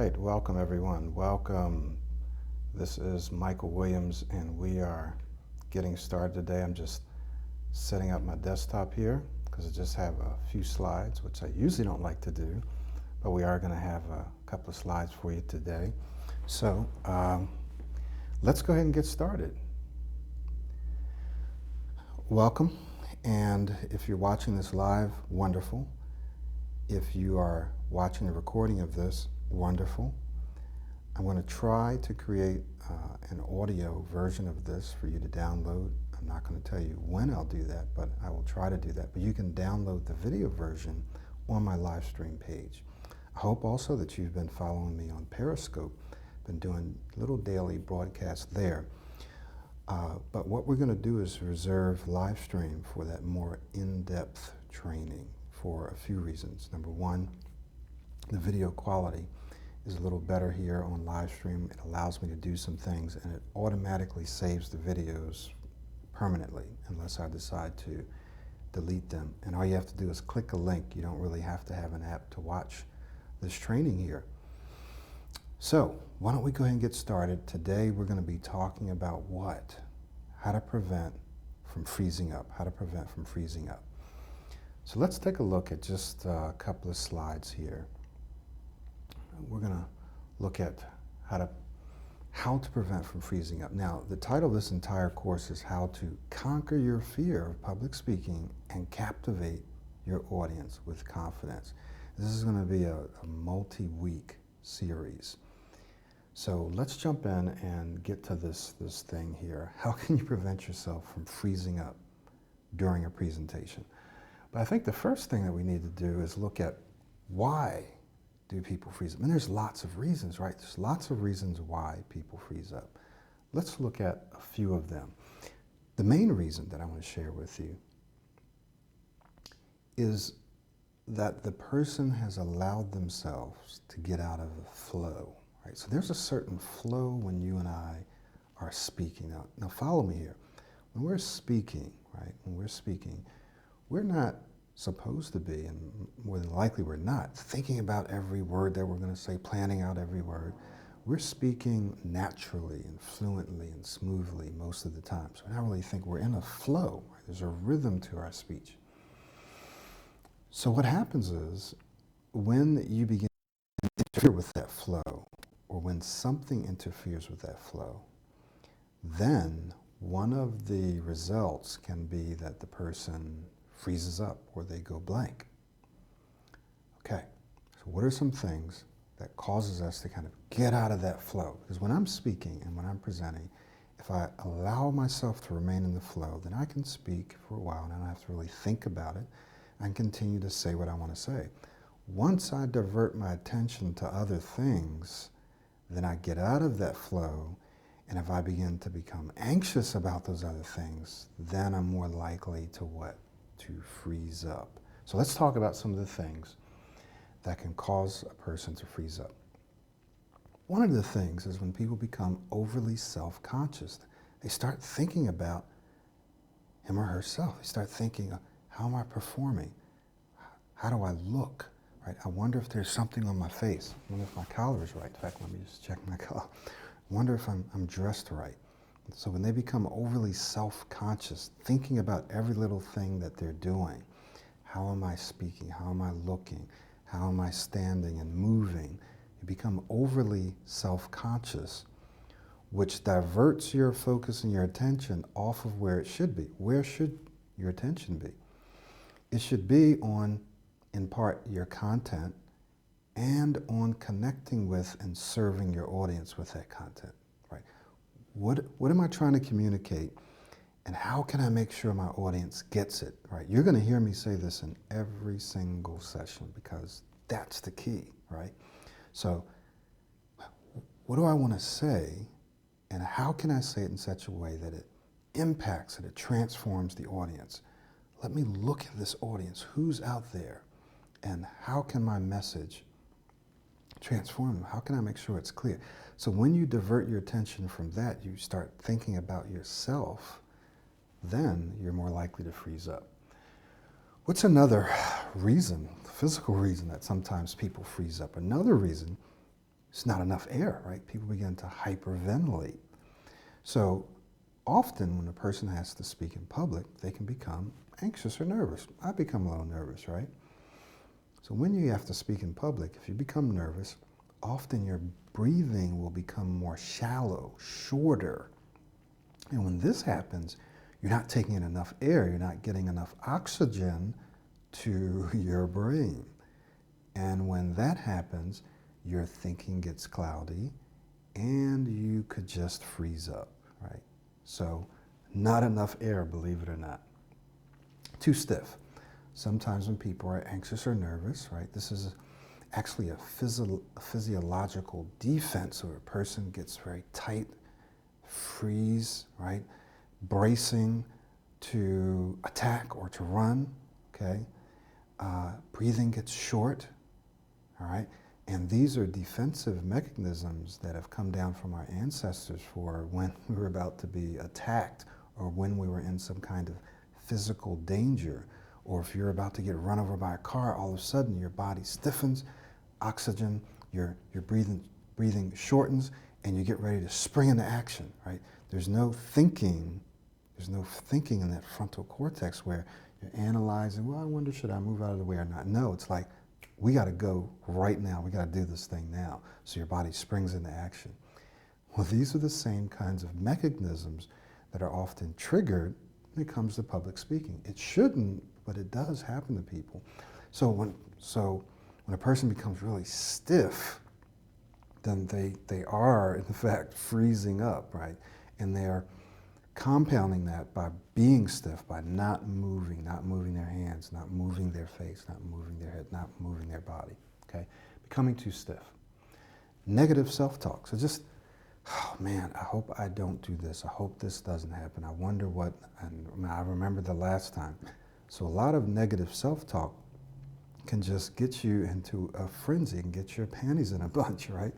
right, welcome everyone. Welcome. This is Michael Williams, and we are getting started today. I'm just setting up my desktop here because I just have a few slides, which I usually don't like to do, but we are going to have a couple of slides for you today. So let's go ahead and get started. Welcome, and if you're watching this live, wonderful. If you are watching the recording of this, wonderful. I'm going to try to create an audio version of this for you to download. I'm not going to tell you when I'll do that, but I will try to do that. But you can download the video version on my live stream page. I hope also that you've been following me on Periscope. Been doing little daily broadcasts there. But what we're going to do is reserve live stream for that more in-depth training for a few reasons. Number one, the video quality is a little better here on live stream. It allows me to do some things, and it automatically saves the videos permanently unless I decide to delete them. And all you have to do is click a link. You don't really have to have an app to watch this training here. So why don't we go ahead and get started. Today we're going to be talking about what? How to prevent from freezing up. How to prevent from freezing up. So let's take a look at just a couple of slides here. We're going to look at how to prevent from freezing up. Now, the title of this entire course is How to Conquer Your Fear of Public Speaking and Captivate Your Audience with Confidence. This is going to be a multi-week series. So let's jump in and get to this thing here. How can you prevent yourself from freezing up during a presentation? But I think the first thing that we need to do is look at why do people freeze up? And there's lots of reasons, right? There's lots of reasons why people freeze up. Let's look at a few of them. The main reason that I want to share with you is that the person has allowed themselves to get out of the flow, right? So there's a certain flow when you and I are speaking. Now follow me here. When we're speaking, right? When we're speaking, we're not supposed to be, and more than likely we're not, thinking about every word that we're going to say, planning out every word. We're speaking naturally and fluently and smoothly most of the time. So I don't really think we're in a flow. Right? There's a rhythm to our speech. So what happens is when you begin to interfere with that flow, or when something interferes with that flow, then one of the results can be that the person freezes up or they go blank. Okay, so what are some things that causes us to kind of get out of that flow? Because when I'm speaking and when I'm presenting, if I allow myself to remain in the flow, then I can speak for a while and I don't have to really think about it and continue to say what I want to say. Once I divert my attention to other things, then I get out of that flow, and if I begin to become anxious about those other things, then I'm more likely to what? To freeze up. So let's talk about some of the things that can cause a person to freeze up. One of the things is when people become overly self-conscious. They start thinking about him or herself. They start thinking, how am I performing? How do I look? Right? I wonder if there's something on my face. I wonder if my collar is right. In fact, let me just check my collar. I wonder if I'm dressed right. So when they become overly self-conscious, thinking about every little thing that they're doing, how am I speaking? How am I looking? How am I standing and moving? You become overly self-conscious, which diverts your focus and your attention off of where it should be. Where should your attention be? It should be on, in part, your content and on connecting with and serving your audience with that content. What am I trying to communicate, and how can I make sure my audience gets it, right? You're going to hear me say this in every single session because that's the key, right? So what do I want to say, and how can I say it in such a way that it impacts, that it transforms the audience? Let me look at this audience. Who's out there, and how can my message transform them? How can I make sure it's clear? So when you divert your attention from that, you start thinking about yourself, then you're more likely to freeze up. What's another reason, physical reason that sometimes people freeze up? Another reason it's not enough air, right? People begin to hyperventilate. So often when a person has to speak in public, they can become anxious or nervous. I become a little nervous, right? So when you have to speak in public, if you become nervous, often your breathing will become more shallow, shorter. And when this happens, you're not taking in enough air, you're not getting enough oxygen to your brain. And when that happens, your thinking gets cloudy and you could just freeze up, right? So not enough air, believe it or not. Too stiff. Sometimes when people are anxious or nervous, right, this is actually a physiological defense where a person gets very tight, freeze, right, bracing to attack or to run, okay? Breathing gets short, all right? And these are defensive mechanisms that have come down from our ancestors for when we were about to be attacked or when we were in some kind of physical danger, or if you're about to get run over by a car, all of a sudden your body stiffens, oxygen, your breathing shortens, and you get ready to spring into action, right? There's no thinking in that frontal cortex where you're analyzing, well, I wonder, should I move out of the way or not? No, it's like, we got to go right now. We got to do this thing now. So your body springs into action. Well, these are the same kinds of mechanisms that are often triggered when it comes to public speaking. It shouldn't, but it does happen to people. So when a person becomes really stiff, then they are, in fact, freezing up, right? And they're compounding that by being stiff, by not moving their hands, not moving their face, not moving their head, not moving their body, okay? Becoming too stiff. Negative self-talk. So just, oh man, I hope I don't do this. I hope this doesn't happen. I wonder what, and I remember the last time. So a lot of negative self-talk can just get you into a frenzy and get your panties in a bunch, right?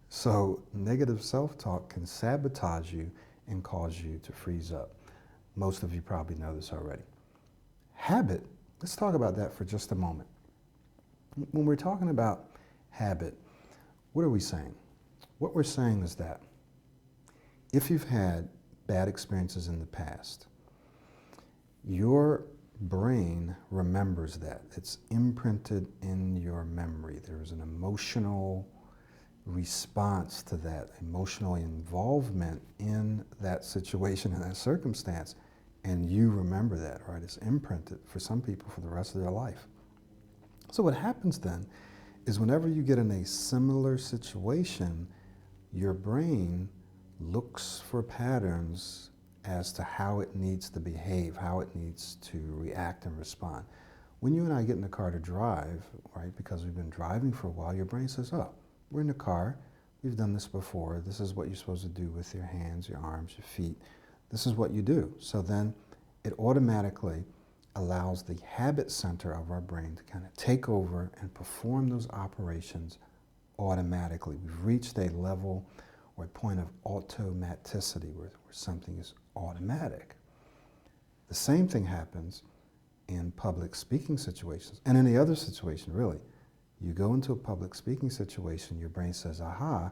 So negative self-talk can sabotage you and cause you to freeze up. Most of you probably know this already. Habit, let's talk about that for just a moment. When we're talking about habit, what are we saying? What we're saying is that if you've had bad experiences in the past, your brain remembers that. It's imprinted in your memory. There's an emotional response to that, emotional involvement in that situation, in that circumstance, and you remember that, right? It's imprinted for some people for the rest of their life. So what happens then is whenever you get in a similar situation, your brain looks for patterns as to how it needs to behave, how it needs to react and respond. When you and I get in the car to drive, right, because we've been driving for a while, your brain says, oh, we're in the car, we've done this before, this is what you're supposed to do with your hands, your arms, your feet, this is what you do. So then it automatically allows the habit center of our brain to kind of take over and perform those operations automatically. We've reached a level or a point of automaticity where something is automatic. The same thing happens in public speaking situations and any other situation, really. You go into a public speaking situation, your brain says, aha,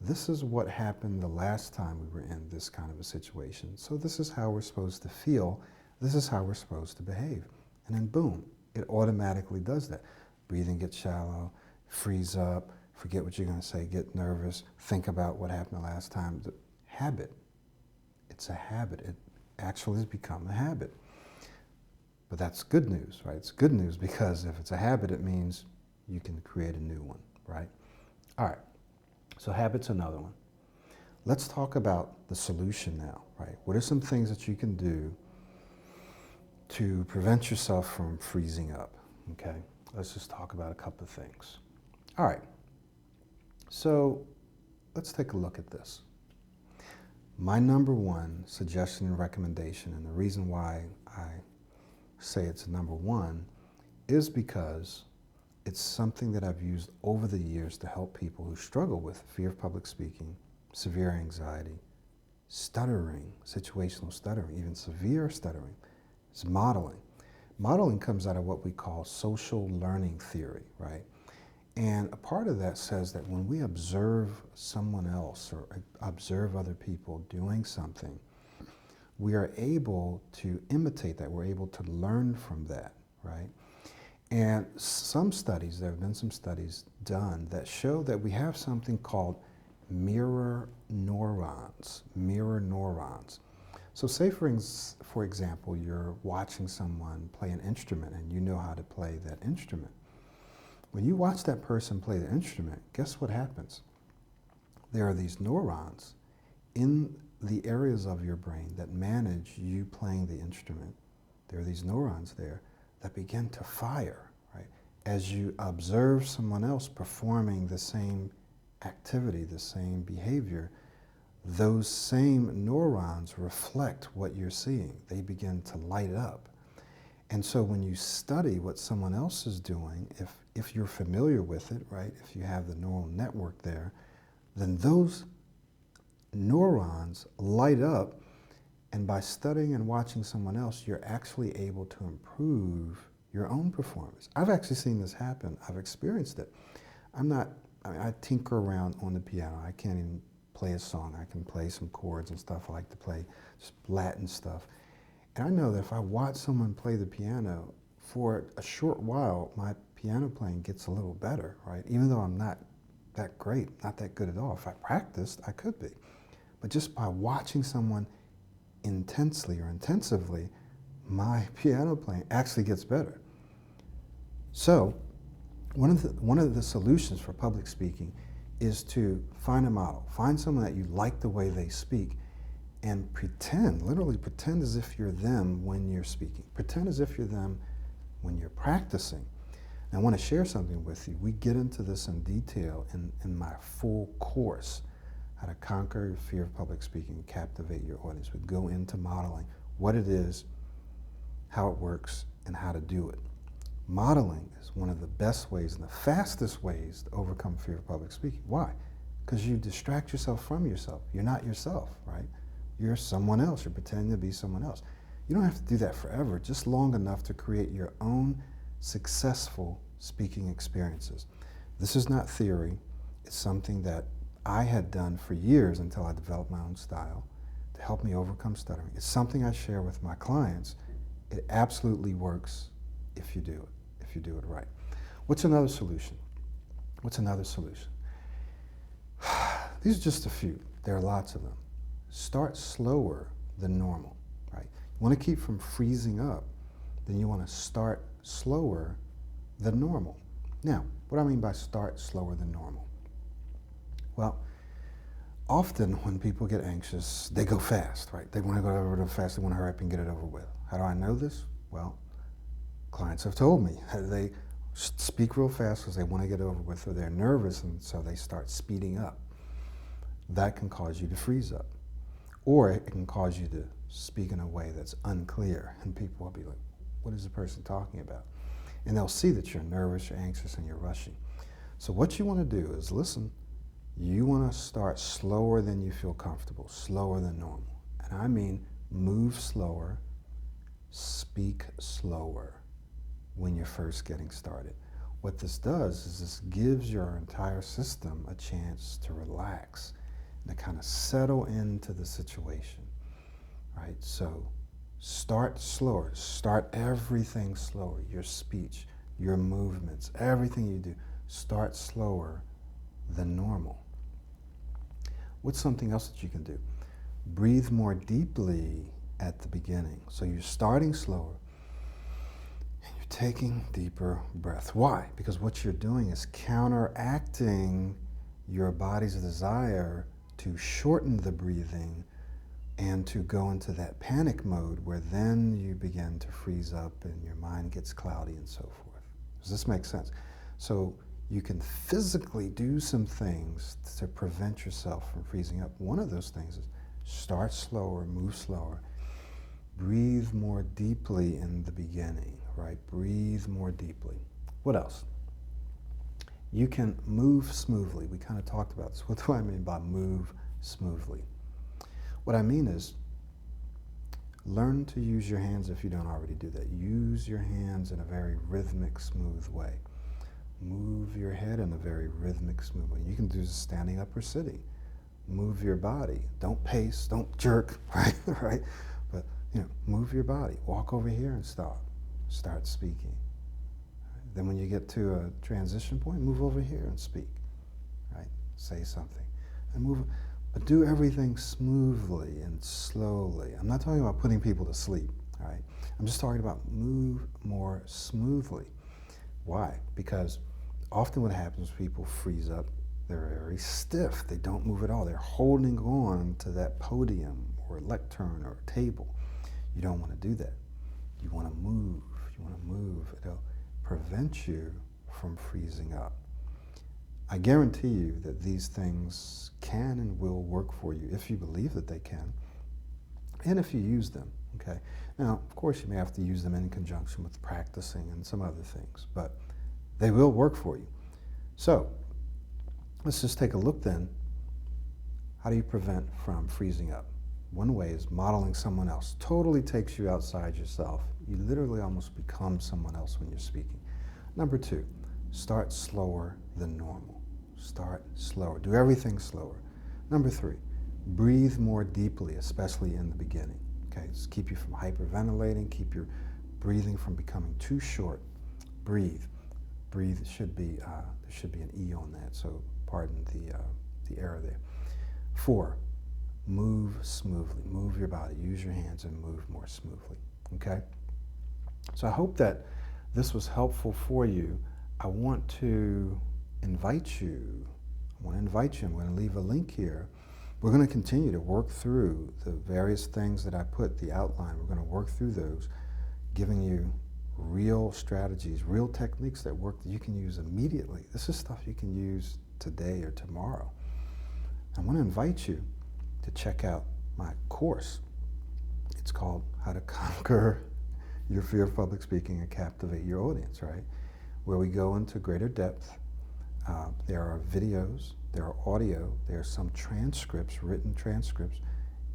this is what happened the last time we were in this kind of a situation. So this is how we're supposed to feel. This is how we're supposed to behave. And then boom, it automatically does that. Breathing gets shallow, freeze up, forget what you're going to say, get nervous, think about what happened the last time. The habit. It's a habit. It actually has become a habit. But that's good news, right? It's good news because if it's a habit, it means you can create a new one, right? All right, so habit's another one. Let's talk about the solution now, right? What are some things that you can do to prevent yourself from freezing up, okay? Let's just talk about a couple of things. All right, so let's take a look at this. My number one suggestion and recommendation, and the reason why I say it's number one, is because it's something that I've used over the years to help people who struggle with fear of public speaking, severe anxiety, stuttering, situational stuttering, even severe stuttering. It's modeling. Modeling comes out of what we call social learning theory, right? And a part of that says that when we observe someone else or observe other people doing something, we are able to imitate that. We're able to learn from that, right? And some studies, there have been some studies done that show that we have something called mirror neurons, mirror neurons. So say, for example, you're watching someone play an instrument and you know how to play that instrument. When you watch that person play the instrument, guess what happens? There are these neurons in the areas of your brain that manage you playing the instrument. There are these neurons there that begin to fire, right? As you observe someone else performing the same activity, the same behavior, those same neurons reflect what you're seeing. They begin to light up. And so when you study what someone else is doing, if you're familiar with it, right, if you have the neural network there, then those neurons light up, and by studying and watching someone else, you're actually able to improve your own performance. I've actually seen this happen. I've experienced it. I tinker around on the piano. I can't even play a song. I can play some chords and stuff. I like to play just Latin stuff. And I know that if I watch someone play the piano, for a short while, my piano playing gets a little better, right? Even though I'm not that great, not that good at all. If I practiced, I could be. But just by watching someone intensely or intensively, my piano playing actually gets better. So one of the solutions for public speaking is to find a model. Find someone that you like the way they speak and pretend, literally pretend as if you're them when you're speaking. Pretend as if you're them when you're practicing. And I want to share something with you. We get into this in detail in my full course, How to Conquer Your Fear of Public Speaking and Captivate Your Audience. We go into modeling, what it is, how it works, and how to do it. Modeling is one of the best ways and the fastest ways to overcome fear of public speaking. Why? Because you distract yourself from yourself. You're not yourself, right? You're someone else. You're pretending to be someone else. You don't have to do that forever, just long enough to create your own successful speaking experiences. This is not theory. It's something that I had done for years until I developed my own style to help me overcome stuttering. It's something I share with my clients. It absolutely works if you do it right. What's another solution? What's another solution? These are just a few. There are lots of them. Start slower than normal, right? You want to keep from freezing up, then you want to start slower than normal. Now, what do I mean by start slower than normal? Well, often when people get anxious, they go fast, right? They want to go over real fast, they want to hurry up and get it over with. How do I know this? Well, clients have told me they speak real fast because they want to get over with, or they're nervous, and so they start speeding up. That can cause you to freeze up. Or it can cause you to speak in a way that's unclear, and people will be like, what is the person talking about? And they'll see that you're nervous, you're anxious, and you're rushing. So what you want to do is, listen, you want to start slower than you feel comfortable, slower than normal. And I mean move slower, speak slower when you're first getting started. What this does is this gives your entire system a chance to relax and to kind of settle into the situation, right? So start slower, start everything slower, your speech, your movements, everything you do, start slower than normal. What's something else that you can do? Breathe more deeply at the beginning. So you're starting slower, and you're taking deeper breath. Why? Because what you're doing is counteracting your body's desire to shorten the breathing and to go into that panic mode where then you begin to freeze up and your mind gets cloudy and so forth. Does this make sense? So you can physically do some things to prevent yourself from freezing up. One of those things is start slower, move slower. Breathe more deeply in the beginning, right? Breathe more deeply. What else? You can move smoothly. We kind of talked about this. What do I mean by move smoothly? What I mean is learn to use your hands if you don't already do that. Use your hands in a very rhythmic, smooth way. Move your head in a very rhythmic, smooth way. You can do this standing up or sitting. Move your body. Don't pace, don't jerk, right? Right? But, move your body. Walk over here and stop. Start speaking. Right? Then when you get to a transition point, move over here and speak, right? Say something. And move, but do everything smoothly and slowly. I'm not talking about putting people to sleep, all right? I'm just talking about move more smoothly. Why? Because often what happens is people freeze up. They're very stiff. They don't move at all. They're holding on to that podium or lectern or table. You don't want to do that. You want to move. You want to move. It'll prevent you from freezing up. I guarantee you that these things can and will work for you if you believe that they can and if you use them, okay? Now, of course, you may have to use them in conjunction with practicing and some other things, but they will work for you. So, let's just take a look then. How do you prevent from freezing up? One way is modeling someone else. Totally takes you outside yourself. You literally almost become someone else when you're speaking. Number two, start slower than normal. Start slower. Do everything slower. Number three, breathe more deeply, especially in the beginning. Okay, just keep you from hyperventilating, keep your breathing from becoming too short. Breathe. Breathe should be, there should be an E on that, so pardon the error there. 4, move smoothly. Move your body. Use your hands and move more smoothly. Okay? So I hope that this was helpful for you. I want to invite you. I'm going to leave a link here. We're going to continue to work through the various things that I put, the outline. We're going to work through those, giving you real strategies, real techniques that work that you can use immediately. This is stuff you can use today or tomorrow. I want to invite you to check out my course. It's called How to Conquer Your Fear of Public Speaking and Captivate Your Audience, right? Where we go into greater depth. There are videos, there are audio, there are some transcripts, written transcripts.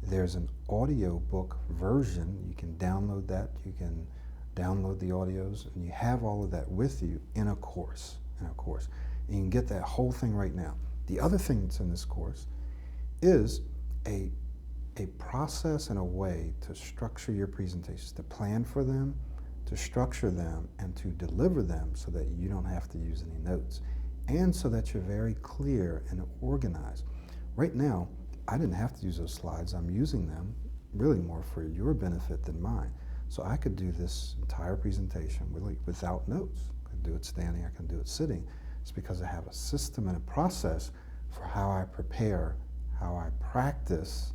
There's an audio book version. You can download that. You can download the audios, and you have all of that with you in a course. And you can get that whole thing right now. The other thing that's in this course is a process and a way to structure your presentations, to plan for them, to structure them, and to deliver them so that you don't have to use any notes, and so that you're very clear and organized. Right now, I didn't have to use those slides. I'm using them really more for your benefit than mine. So I could do this entire presentation really without notes. I can do it standing, I can do it sitting. It's because I have a system and a process for how I prepare, how I practice,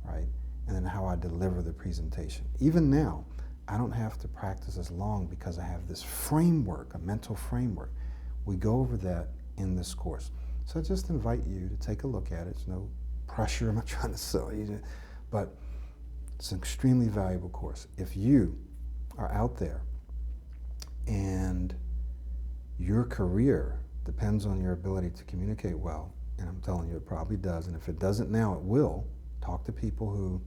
right? And then how I deliver the presentation. Even now, I don't have to practice as long because I have this framework, a mental framework. We go over that in this course. So I just invite you to take a look at it. There's no pressure, I'm not trying to sell you, but it's an extremely valuable course. If you are out there and your career depends on your ability to communicate well, and I'm telling you it probably does, and if it doesn't now, it will. Talk to people who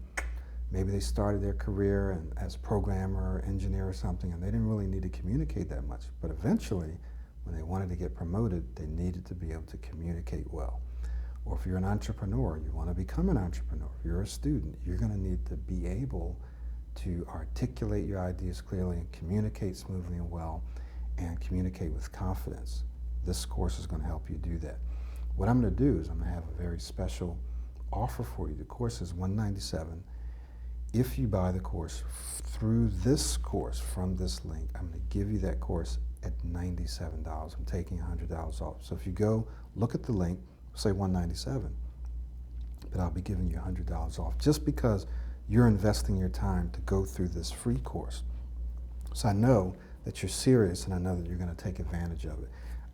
maybe they started their career and as a programmer or engineer or something, and they didn't really need to communicate that much, but eventually, when they wanted to get promoted, they needed to be able to communicate well. Or if you're an entrepreneur, you want to become an entrepreneur. If you're a student, you're going to need to be able to articulate your ideas clearly and communicate smoothly and well and communicate with confidence. This course is going to help you do that. What I'm going to do is I'm going to have a very special offer for you. The course is $197. If you buy the course through this course from this link, I'm going to give you that course at $97. I'm taking $100 off. So if you go look at the link, say $197, but I'll be giving you $100 off just because you're investing your time to go through this free course. So I know that you're serious, and I know that you're going to take advantage of it.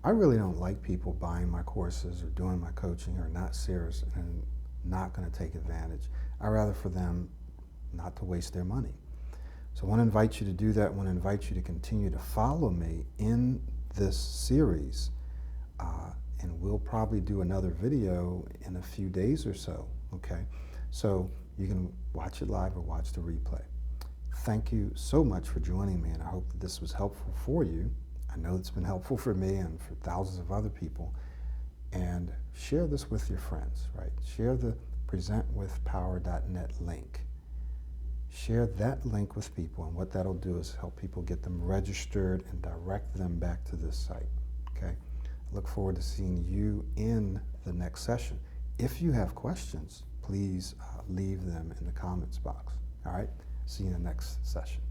I really don't like people buying my courses or doing my coaching who are not serious and not going to take advantage. I'd rather for them not to waste their money. So I want to invite you to do that. I want to invite you to continue to follow me in this series. And we'll probably do another video in a few days or so, okay? So you can watch it live or watch the replay. Thank you so much for joining me, and I hope that this was helpful for you. I know it's been helpful for me and for thousands of other people. And share this with your friends, right? Share the presentwithpower.net link. Share that link with people, and what that'll do is help people get them registered and direct them back to this site, okay? I look forward to seeing you in the next session. If you have questions, please leave them in the comments box, all right? See you in the next session.